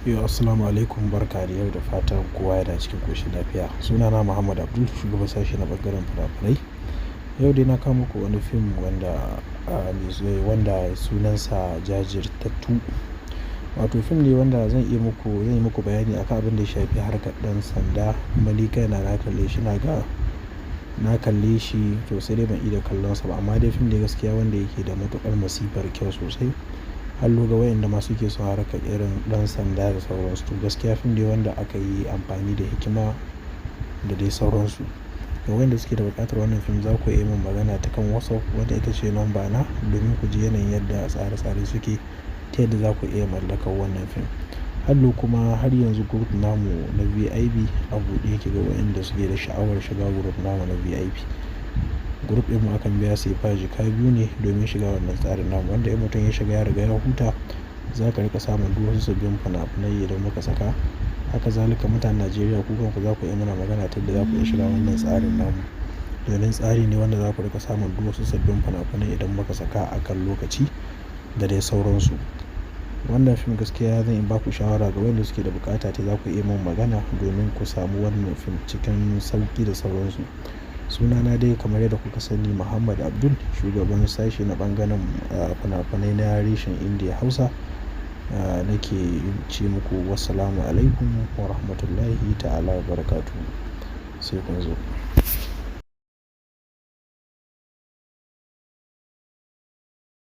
Yo, assalamu alaikum, barka da yau da fatan kowa yana cikin ƙoshin lafiya. Sunana Muhammad Abdul, shugaban sashe na ɓangaren fina-finai. Yau dai na kawo muku wani fim wanda sunansa Jajirtattu. Wato fim ne wanda zan yi muku bayani akan abin da ya shafi harkar ɗan sanda. Kuma ni kaina na kalle shi, na kalle shi to sai dai ban iya kallonsa ba. Amma dai fim ne gaskiya wanda yake da matuƙar masifar kyau sosai. Hallo ga wayanda ma suke son harkar irin ɗan sanda da sauransu. To gaskiya fim ne wanda aka yi amfani da hikima da dai sauransu. Ga wayanda suke da buƙatar wannan fim za ku iya min magana ta kan WhatsApp wadda ita ce number na, domin ku ji yanayin yadda tsare-tsare suke ta yadda za ku iya mallakar wannan fim. Hallo kuma har yanzu group namu na VIP a buɗe yake ga wayanda suke da sha'awar shiga group namu na VIP. Group ɗinmu akan biya sefa jaka 2 ne domin shiga wannan tsarin namu, wanda in mutum ya shiga ya riga ya huta, za ka riƙa samun duk wasu sabbin fina-finai idan muka saka. Haka zalika mutanen Najeriya ku kanku za ku iya mana magana ta yadda za ku iya shiga wannan tsarin namu. Domin tsari ne wanda za ku riƙa samun duk wasu sabbin fina-finai idan muka saka a kan lokaci da dai sauransu. Wannan fim gaskiya zan ba ku shawara ga wayanda suke da buƙata ta za ku iya min magana domin ku samu wannan fim cikin sauƙi da sauransu. Sunana dai kamar yadda kuka sani Muhammad Abdul, shugaban sashe na ɓangaren fina-finai na reshen Indiya Hausa. Nake ce muku wassalamu alaikum wa rahmatullahi ta'ala wa barakatuhu. Sai kun zo.